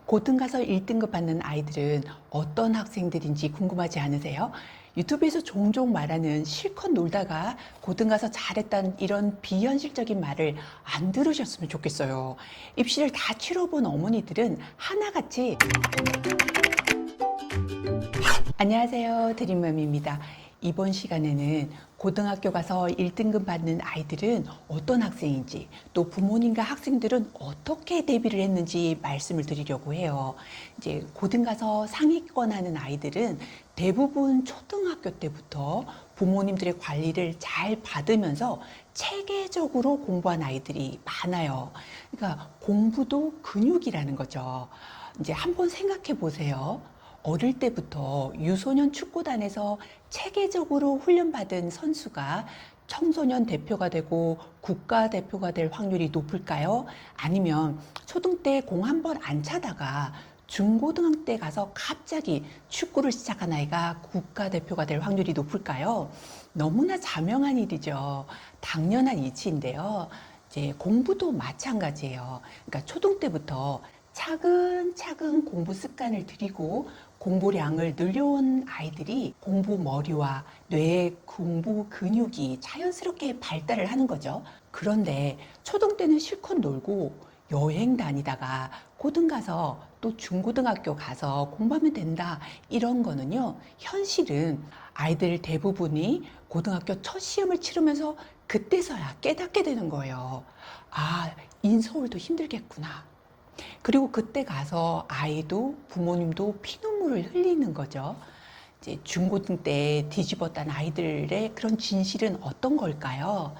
고등 가서 1등급 받는 아이들은 어떤 학생들인지 궁금하지 않으세요? 유튜브에서 종종 말하는 실컷 놀다가 고등 가서 잘했다는 이런 비현실적인 말을 안 들으셨으면 좋겠어요. 입시를 다 치러본 어머니들은 하나같이 안녕하세요. 드림맘입니다. 이번 시간에는 고등학교 가서 1등급 받는 아이들은 어떤 학생인지, 또 부모님과 학생들은 어떻게 대비를 했는지 말씀을 드리려고 해요. 이제 고등 가서 상위권 하는 아이들은 대부분 초등학교 때부터 부모님들의 관리를 잘 받으면서 체계적으로 공부한 아이들이 많아요. 그러니까 공부도 근육이라는 거죠. 이제 한번 생각해 보세요. 어릴 때부터 유소년 축구단에서 체계적으로 훈련받은 선수가 청소년 대표가 되고 국가대표가 될 확률이 높을까요? 아니면 초등 때 공 한 번 안 차다가 중고등학교 때 가서 갑자기 축구를 시작한 아이가 국가대표가 될 확률이 높을까요? 너무나 자명한 일이죠. 당연한 이치인데요. 이제 공부도 마찬가지예요. 그러니까 초등 때부터 차근차근 공부 습관을 들이고 공부량을 늘려온 아이들이 공부 머리와 뇌의 공부 근육이 자연스럽게 발달을 하는 거죠. 그런데 초등 때는 실컷 놀고 여행 다니다가 고등 가서 또 중고등학교 가서 공부하면 된다. 이런 거는요, 현실은 아이들 대부분이 고등학교 첫 시험을 치르면서 그때서야 깨닫게 되는 거예요. 아, 인서울도 힘들겠구나. 그리고 그때 가서 아이도 부모님도 피눈물을 흘리는 거죠. 이제 중고등 때 뒤집었던 아이들의 그런 진실은 어떤 걸까요?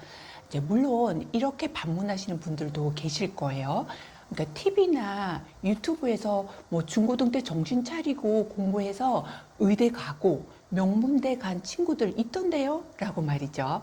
이제 물론 이렇게 반문하시는 분들도 계실 거예요. 그러니까 TV나 유튜브에서 뭐 중고등 때 정신 차리고 공부해서 의대 가고 명문대 간 친구들 있던데요? 라고 말이죠.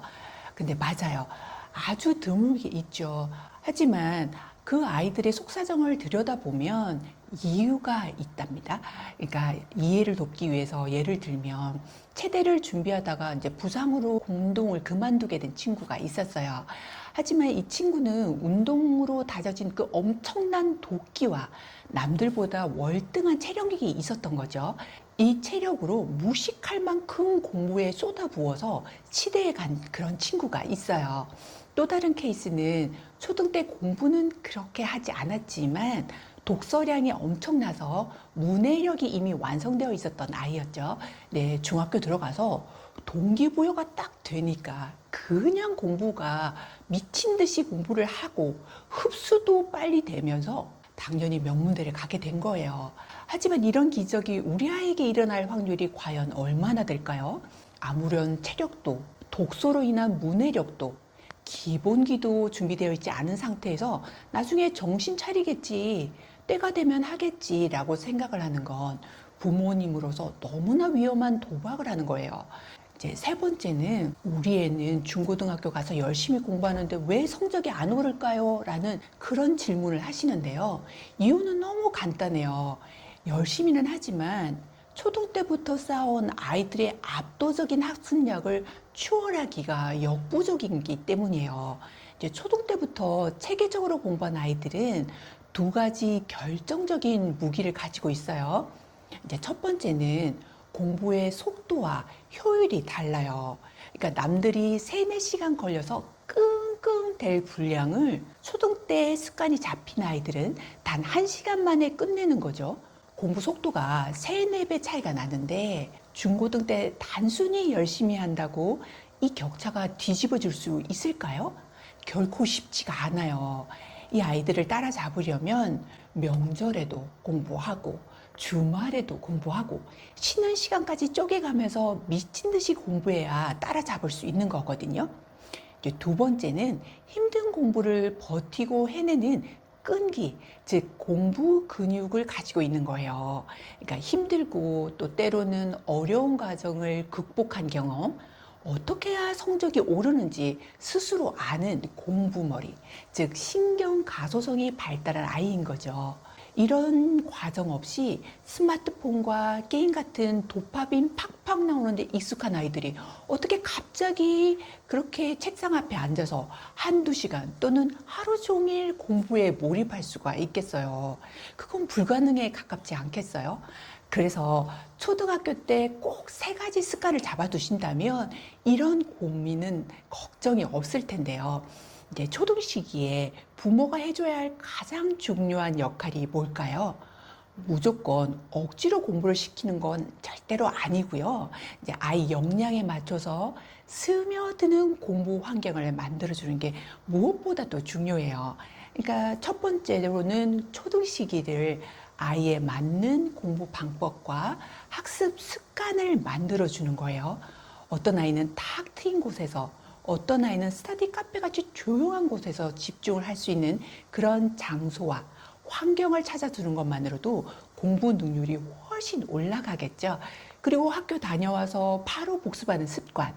근데 맞아요. 아주 드물게 있죠. 하지만 그 아이들의 속사정을 들여다보면 이유가 있답니다. 그러니까 이해를 돕기 위해서 예를 들면 체대를 준비하다가 이제 부상으로 운동을 그만두게 된 친구가 있었어요. 하지만 이 친구는 운동으로 다져진 그 엄청난 도끼와 남들보다 월등한 체력이 있었던 거죠. 이 체력으로 무식할 만큼 공부에 쏟아부어서 치대에 간 그런 친구가 있어요. 또 다른 케이스는 초등 때 공부는 그렇게 하지 않았지만 독서량이 엄청나서 문해력이 이미 완성되어 있었던 아이였죠. 네, 중학교 들어가서 동기부여가 딱 되니까 그냥 공부가 미친 듯이 공부를 하고 흡수도 빨리 되면서 당연히 명문대를 가게 된 거예요. 하지만 이런 기적이 우리 아이에게 일어날 확률이 과연 얼마나 될까요? 아무런 체력도 독서로 인한 문해력도 기본기도 준비되어 있지 않은 상태에서 나중에 정신 차리겠지, 때가 되면 하겠지라고 생각을 하는 건 부모님으로서 너무나 위험한 도박을 하는 거예요. 이제 세 번째는 우리 애는 중고등학교 가서 열심히 공부하는데 왜 성적이 안 오를까요? 라는 그런 질문을 하시는데요. 이유는 너무 간단해요. 열심히는 하지만 초등 때부터 쌓아온 아이들의 압도적인 학습력을 추월하기가 역부족이기 때문이에요. 이제 초등 때부터 체계적으로 공부한 아이들은 두 가지 결정적인 무기를 가지고 있어요. 이제 첫 번째는 공부의 속도와 효율이 달라요. 그러니까 남들이 3, 4시간 걸려서 끙끙 댈 분량을 초등 때 습관이 잡힌 아이들은 단 1시간 만에 끝내는 거죠. 공부 속도가 3, 4배 차이가 나는데 중고등 때 단순히 열심히 한다고 이 격차가 뒤집어질 수 있을까요? 결코 쉽지가 않아요. 이 아이들을 따라잡으려면 명절에도 공부하고 주말에도 공부하고 쉬는 시간까지 쪼개가면서 미친 듯이 공부해야 따라잡을 수 있는 거거든요. 이제 두 번째는 힘든 공부를 버티고 해내는 끈기, 즉 공부 근육을 가지고 있는 거예요. 그러니까 힘들고 또 때로는 어려운 과정을 극복한 경험, 어떻게 해야 성적이 오르는지 스스로 아는 공부머리, 즉 신경 가소성이 발달한 아이인 거죠. 이런 과정 없이 스마트폰과 게임 같은 도파민 팍팍 나오는데 익숙한 아이들이 어떻게 갑자기 그렇게 책상 앞에 앉아서 한두 시간 또는 하루 종일 공부에 몰입할 수가 있겠어요. 그건 불가능에 가깝지 않겠어요? 그래서 초등학교 때 꼭 세 가지 습관을 잡아두신다면 이런 고민은 걱정이 없을 텐데요. 이제 초등 시기에 부모가 해줘야 할 가장 중요한 역할이 뭘까요? 무조건 억지로 공부를 시키는 건 절대로 아니고요. 이제 아이 역량에 맞춰서 스며드는 공부 환경을 만들어주는 게 무엇보다도 중요해요. 그러니까 첫 번째로는 초등 시기를 아이에 맞는 공부 방법과 학습 습관을 만들어주는 거예요. 어떤 아이는 탁 트인 곳에서 어떤 아이는 스터디 카페 같이 조용한 곳에서 집중을 할 수 있는 그런 장소와 환경을 찾아주는 것만으로도 공부 능률이 훨씬 올라가겠죠. 그리고 학교 다녀와서 바로 복습하는 습관,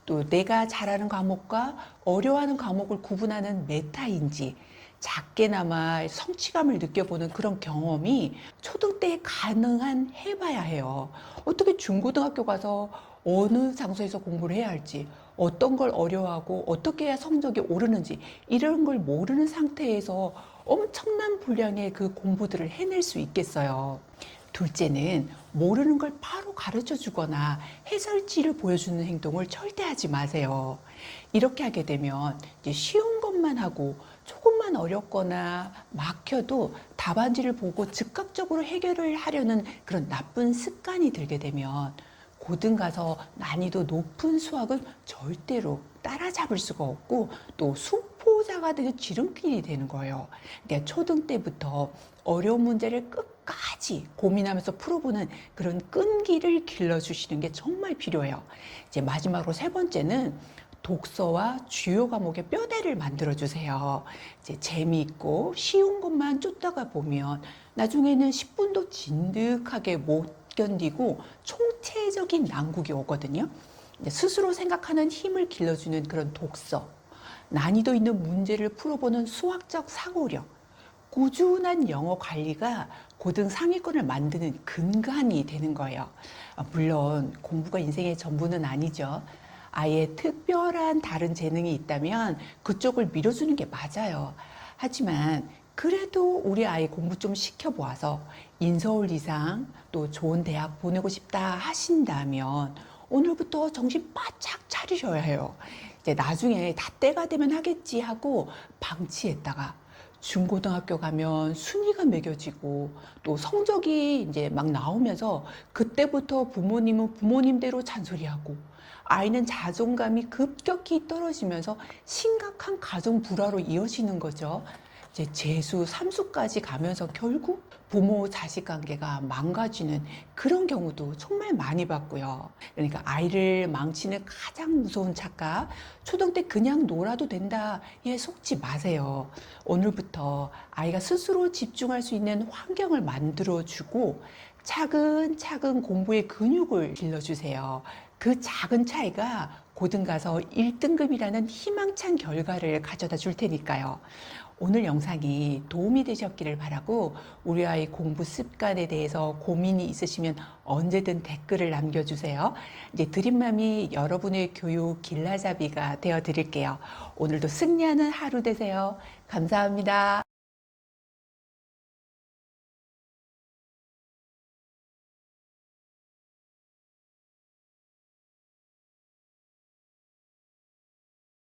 또 내가 잘하는 과목과 어려워하는 과목을 구분하는 메타인지, 작게나마 성취감을 느껴보는 그런 경험이 초등 때 가능한 해봐야 해요. 어떻게 중고등학교 가서 어느 장소에서 공부를 해야 할지, 어떤 걸 어려워하고 어떻게 해야 성적이 오르는지 이런 걸 모르는 상태에서 엄청난 분량의 그 공부들을 해낼 수 있겠어요. 둘째는 모르는 걸 바로 가르쳐 주거나 해설지를 보여주는 행동을 절대 하지 마세요. 이렇게 하게 되면 이제 쉬운 것만 하고 조금만 어렵거나 막혀도 답안지를 보고 즉각적으로 해결을 하려는 그런 나쁜 습관이 들게 되면 고등 가서 난이도 높은 수학은 절대로 따라잡을 수가 없고 또 수포자가 되는 지름길이 되는 거예요. 그러니까 초등 때부터 어려운 문제를 끝까지 고민하면서 풀어보는 그런 끈기를 길러주시는 게 정말 필요해요. 이제 마지막으로 세 번째는 독서와 주요 과목의 뼈대를 만들어 주세요. 이제 재미있고 쉬운 것만 쫓다가 보면 나중에는 10분도 진득하게 못 견디고 총체적인 난국이 오거든요. 이제 스스로 생각하는 힘을 길러주는 그런 독서, 난이도 있는 문제를 풀어보는 수학적 사고력, 꾸준한 영어 관리가 고등 상위권을 만드는 근간이 되는 거예요. 물론 공부가 인생의 전부는 아니죠. 아예 특별한 다른 재능이 있다면 그쪽을 밀어주는 게 맞아요. 하지만 그래도 우리 아이 공부 좀 시켜보아서 인서울 이상 또 좋은 대학 보내고 싶다 하신다면 오늘부터 정신 바짝 차리셔야 해요. 이제 나중에 다 때가 되면 하겠지 하고 방치했다가 중고등학교 가면 순위가 매겨지고 또 성적이 이제 막 나오면서 그때부터 부모님은 부모님대로 잔소리하고 아이는 자존감이 급격히 떨어지면서 심각한 가정 불화로 이어지는 거죠. 이제 재수, 삼수까지 가면서 결국 부모 자식 관계가 망가지는 그런 경우도 정말 많이 봤고요. 그러니까 아이를 망치는 가장 무서운 착각, 초등 때 그냥 놀아도 된다에 속지 마세요. 오늘부터 아이가 스스로 집중할 수 있는 환경을 만들어주고 차근차근 공부의 근육을 길러주세요. 그 작은 차이가 고등 가서 1등급이라는 희망찬 결과를 가져다 줄 테니까요. 오늘 영상이 도움이 되셨기를 바라고 우리 아이 공부 습관에 대해서 고민이 있으시면 언제든 댓글을 남겨주세요. 이제 드림맘이 여러분의 교육 길라잡이가 되어 드릴게요. 오늘도 승리하는 하루 되세요. 감사합니다.